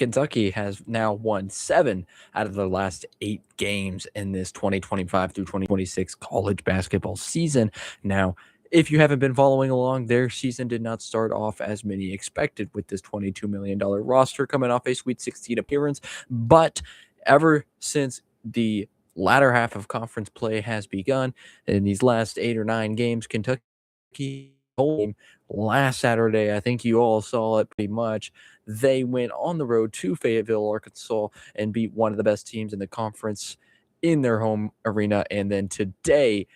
Kentucky has now won 7 out of the last 8 games in this 2025 through 2026 college basketball season. Now, if you haven't been following along, their season did not start off as many expected with this $22 million roster coming off a Sweet 16 appearance. But ever since the latter half of conference play has begun, in these last 8 or 9 games, Kentucky home last Saturday, I think you all saw it pretty much. They went on the road to Fayetteville, Arkansas, and beat one of the best teams in the conference in their home arena. And then today,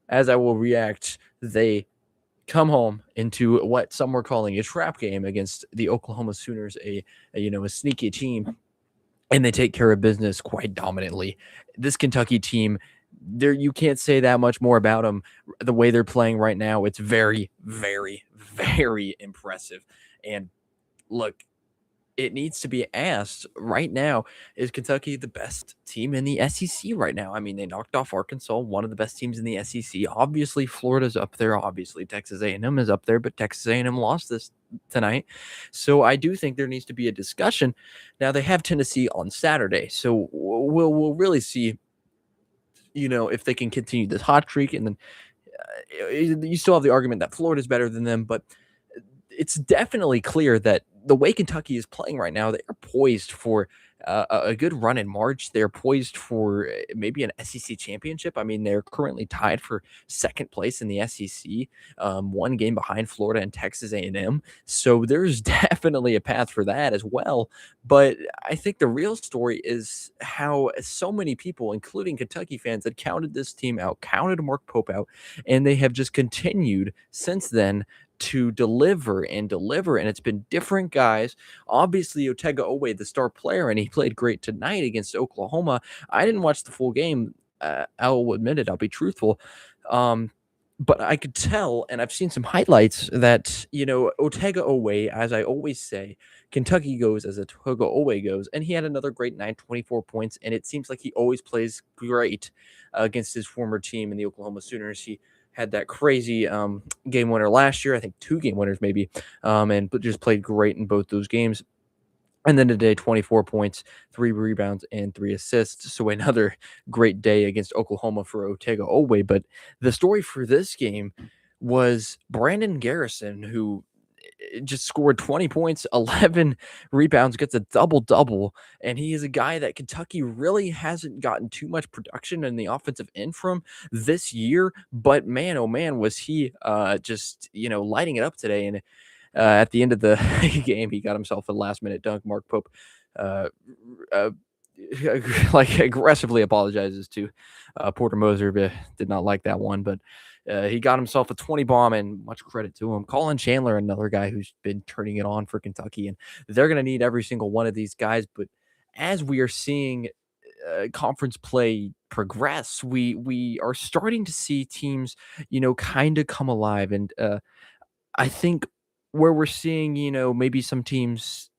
as I will react, they come home into what some were calling a trap game against the Oklahoma Sooners, a sneaky team, and they take care of business quite dominantly. This Kentucky team, there you can't say that much more about them. The way they're playing right now, it's very, very, very impressive. And look, it needs to be asked right now, is Kentucky the best team in the SEC right now? I mean, they knocked off Arkansas, one of the best teams in the SEC. Obviously, Florida's up there. Obviously, Texas A&M is up there, but Texas A&M lost this tonight. So I do think there needs to be a discussion. Now, they have Tennessee on Saturday, so we'll really see, if they can continue this hot streak. And then you still have the argument that Florida's better than them, but it's definitely clear that the way Kentucky is playing right now, they are poised for a good run in March. They're poised for maybe an SEC championship. I mean, they're currently tied for second place in the SEC, one game behind Florida and Texas A&M. So there's definitely a path for that as well. But I think the real story is how so many people, including Kentucky fans, had counted this team out, counted Mark Pope out, and they have just continued since then to deliver and deliver. And it's been different guys. Obviously, Otega Owe, the star player, and he played great tonight against Oklahoma. I didn't watch the full game. I'll admit it. I'll be truthful. But I could tell, and I've seen some highlights that, Otega Owe, as I always say, Kentucky goes as Otega Owe goes. And he had another great night, 24 points. And it seems like he always plays great against his former team in the Oklahoma Sooners. He had that crazy game winner last year, I think 2 game winners maybe, and but just played great in both those games. And then today, 24 points, 3 rebounds, and 3 assists. So another great day against Oklahoma for Otega Owe. But the story for this game was Brandon Garrison, who just scored 20 points, 11 rebounds, gets a double-double, and he is a guy that Kentucky really hasn't gotten too much production in the offensive end from this year, but man, oh man, was he just, lighting it up today. And at the end of the game, he got himself a last-minute dunk. Mark Pope uh, uh, like aggressively apologizes to Porter Moser, but did not like that one, but he got himself a 20 bomb, and much credit to him. Colin Chandler, another guy who's been turning it on for Kentucky, and they're going to need every single one of these guys. But as we are seeing conference play progress, we are starting to see teams, kind of come alive. And I think where we're seeing, maybe some teams,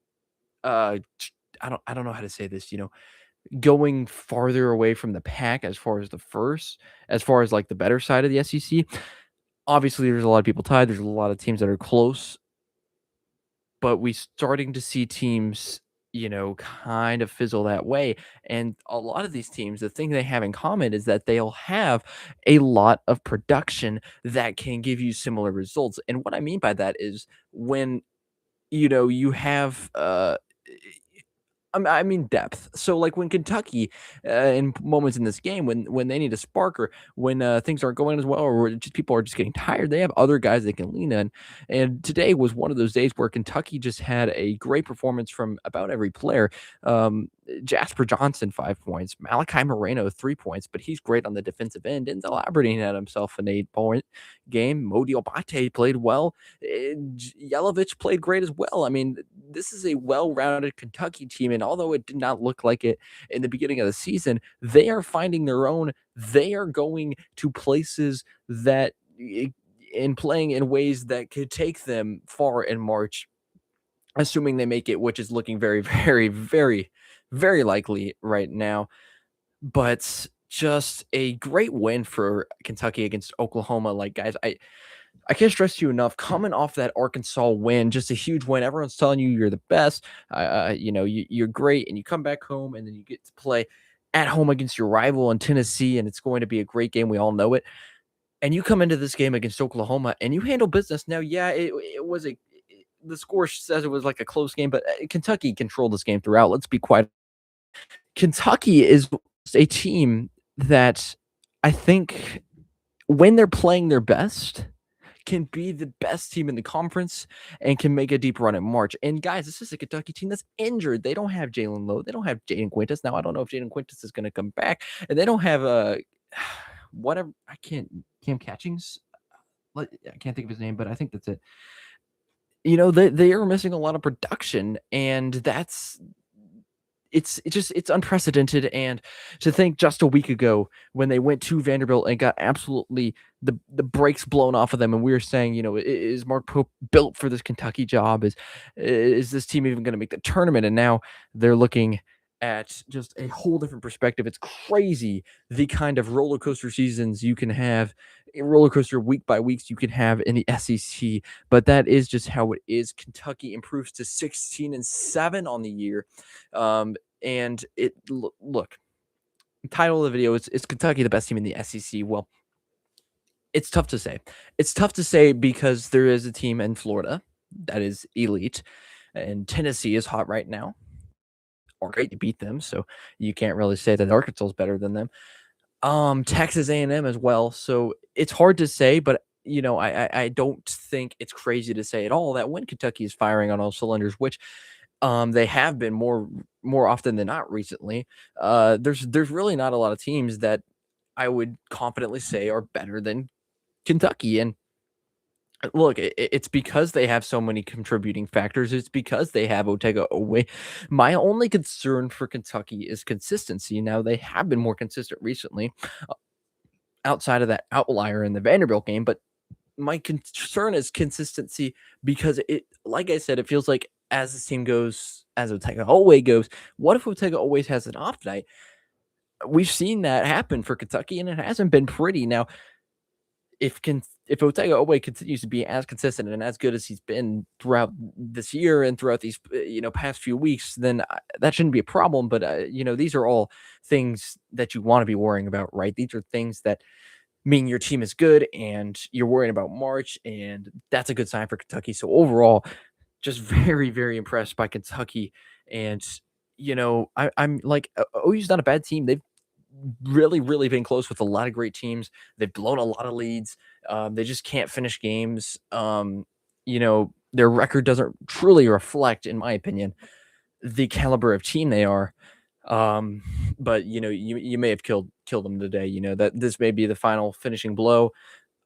uh, I don't know how to say this, going farther away from the pack as far as like the better side of the SEC. Obviously, there's a lot of people tied. There's a lot of teams that are close, but we starting to see teams, kind of fizzle that way. And a lot of these teams, the thing they have in common is that they'll have a lot of production that can give you similar results. And what I mean by that is when you have I mean depth. So like when Kentucky, in moments in this game, when they need a spark, or when things aren't going as well, or just people are just getting tired, they have other guys they can lean on. And today was one of those days where Kentucky just had a great performance from about every player. Jasper Johnson, 5 points. Malachi Moreno, 3 points, but he's great on the defensive end. And Elaborating had himself an 8-point game. Modi Abate played well. Yelovich played great as well. I mean, this is a well-rounded Kentucky team, and although it did not look like it in the beginning of the season, they are finding their own. They are going to places that in playing in ways that could take them far in March, assuming they make it, which is looking very, very, very, very likely right now. But just a great win for Kentucky against Oklahoma. Like, guys, I can't stress to you enough. Coming off that Arkansas win, just a huge win. Everyone's telling you you're the best. You're great, and you come back home, and then you get to play at home against your rival in Tennessee, and it's going to be a great game. We all know it. And you come into this game against Oklahoma, and you handle business. Now, yeah, it was the score says it was like a close game, but Kentucky controlled this game throughout. Let's be quite. Kentucky is a team that I think when they're playing their best can be the best team in the conference and can make a deep run in March. And guys, this is a Kentucky team that's injured. They don't have Jalen Lowe. They don't have Jaden Quintus. Now I don't know if Jaden Quintus is going to come back, and they don't have whatever. I can't Cam Catchings. I can't think of his name, but I think that's it. They are missing a lot of production, and it's unprecedented. And to think just a week ago when they went to Vanderbilt and got absolutely the brakes blown off of them, and we were saying, is Mark Pope built for this Kentucky job? Is this team even going to make the tournament? And now they're looking at just a whole different perspective. It's crazy the kind of roller coaster seasons you can have, roller coaster week by weeks you can have in the SEC, but that is just how it is. Kentucky improves to 16-7 on the year. And look, title of the video is Kentucky the best team in the SEC? Well, it's tough to say. It's tough to say because there is a team in Florida that is elite, and Tennessee is hot right now. Or great to beat them, so you can't really say that Arkansas is better than them. Texas A&M as well. So it's hard to say, but I don't think it's crazy to say at all that when Kentucky is firing on all cylinders, which they have been more often than not recently. There's really not a lot of teams that I would confidently say are better than Kentucky. And look, it's because they have so many contributing factors. It's because they have Otega Oweh. My only concern for Kentucky is consistency. Now, they have been more consistent recently outside of that outlier in the Vanderbilt game, but my concern is consistency because like I said, it feels like as this team goes, as Otega Oweh goes, what if Otega always has an off night? We've seen that happen for Kentucky, and it hasn't been pretty. Now, if Otega Oweh continues to be as consistent and as good as he's been throughout this year and throughout these past few weeks, then that shouldn't be a problem. But these are all things that you want to be worrying about, right? These are things that mean your team is good and you're worrying about March, and that's a good sign for Kentucky. So overall, just very, very impressed by Kentucky. And I'm like, OU's not a bad team. They've really, really been close with a lot of great teams. They've blown a lot of leads. They just can't finish games. Their record doesn't truly reflect, in my opinion, the caliber of team they are. But you may have killed them today. That this may be the final finishing blow.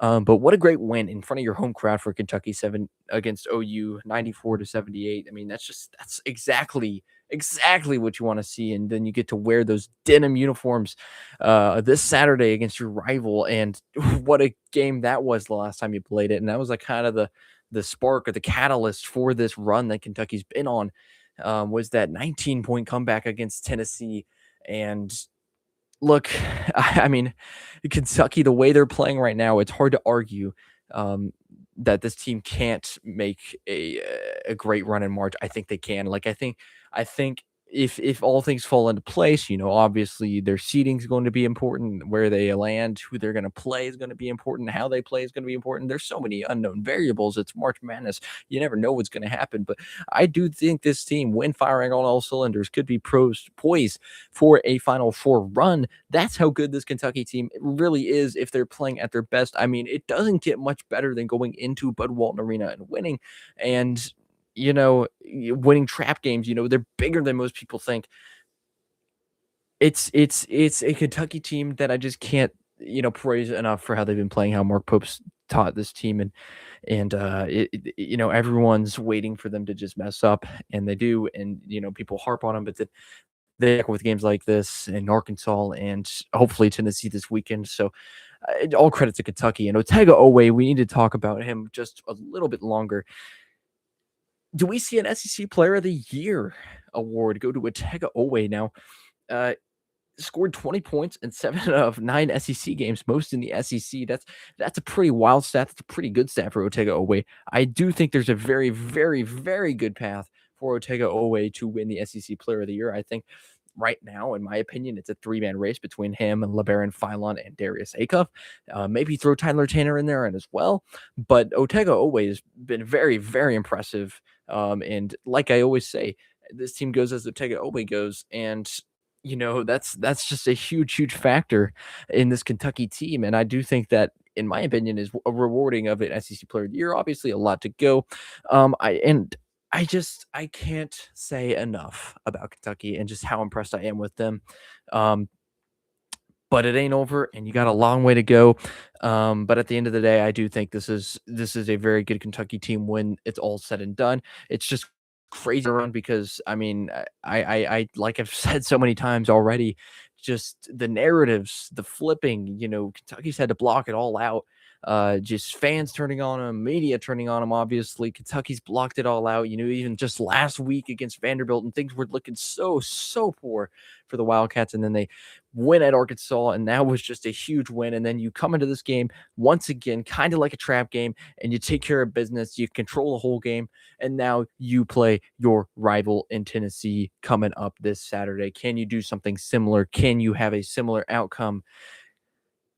But what a great win in front of your home crowd for Kentucky 7 against OU 94-78. I mean, that's exactly what you want to see. And then you get to wear those denim uniforms this Saturday against your rival. And what a game that was the last time you played it. And that was like kind of the spark or the catalyst for this run that Kentucky's been on. Was that 19-point comeback against Tennessee. And look, I mean, Kentucky, the way they're playing right now, it's hard to argue that this team can't make a great run in March. I think they can. Like, I think if all things fall into place, obviously their seeding is going to be important. Where they land, who they're going to play is going to be important. How they play is going to be important. There's so many unknown variables. It's March Madness. You never know what's going to happen. But I do think this team, when firing on all cylinders, could be poised for a Final Four run. That's how good this Kentucky team really is if they're playing at their best. I mean, it doesn't get much better than going into Bud Walton Arena and winning. And winning trap games, they're bigger than most people think. It's a Kentucky team that I just can't, praise enough for how they've been playing, how Mark Pope's taught this team. And everyone's waiting for them to just mess up, and they do. And, people harp on them, but they with games like this in Arkansas and hopefully Tennessee this weekend. So all credit to Kentucky. And Otega Oweh, we need to talk about him just a little bit longer. Do we see an SEC Player of the Year award go to Otega Oweh now? scored 20 points in 7 of 9 SEC games, most in the SEC. That's a pretty wild stat. That's a pretty good stat for Otega Oweh. I do think there's a very, very, very good path for Otega Oweh to win the SEC Player of the Year. I think right now, in my opinion, it's a three-man race between him and LeBaron Philon and Darius Acuff. Maybe throw Tyler Tanner in there and as well. But Otega Oweh has been very, very impressive. And like I always say, this team goes as Otega Oweh goes, and that's just a huge, huge factor in this Kentucky team. And I do think that, in my opinion, is a rewarding of an SEC Player of the Year. Obviously, a lot to go. I can't say enough about Kentucky and just how impressed I am with them. Um, but it ain't over, and you got a long way to go. But at the end of the day, I do think this is a very good Kentucky team when it's all said and done. It's just crazy to run because I mean, I like I've said so many times already, just the narratives, the flipping. Kentucky's had to block it all out. Just fans turning on them, media turning on them. Obviously, Kentucky's blocked it all out. Even just last week against Vanderbilt, and things were looking so poor for the Wildcats, and then they win at Arkansas, and that was just a huge win. And then you come into this game once again, kind of like a trap game, and you take care of business. You control the whole game, and now you play your rival in Tennessee coming up this Saturday. Can you do something similar? Can you have a similar outcome?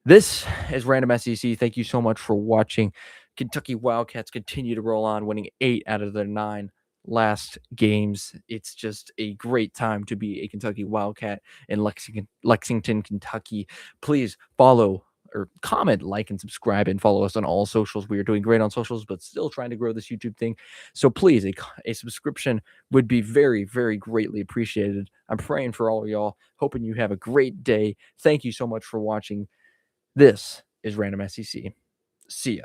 This is Random SEC. Thank you so much for watching. Kentucky Wildcats continue to roll on, winning 8 out of their 9 last games. It's just a great time to be a Kentucky Wildcat in Lexington, Kentucky. Please follow or comment, like, and subscribe, and follow us on all socials. We are doing great on socials, but still trying to grow this YouTube thing. So please, a subscription would be very, very greatly appreciated. I'm praying for all of y'all, hoping you have a great day. Thank you so much for watching. This is Random SEC. See ya.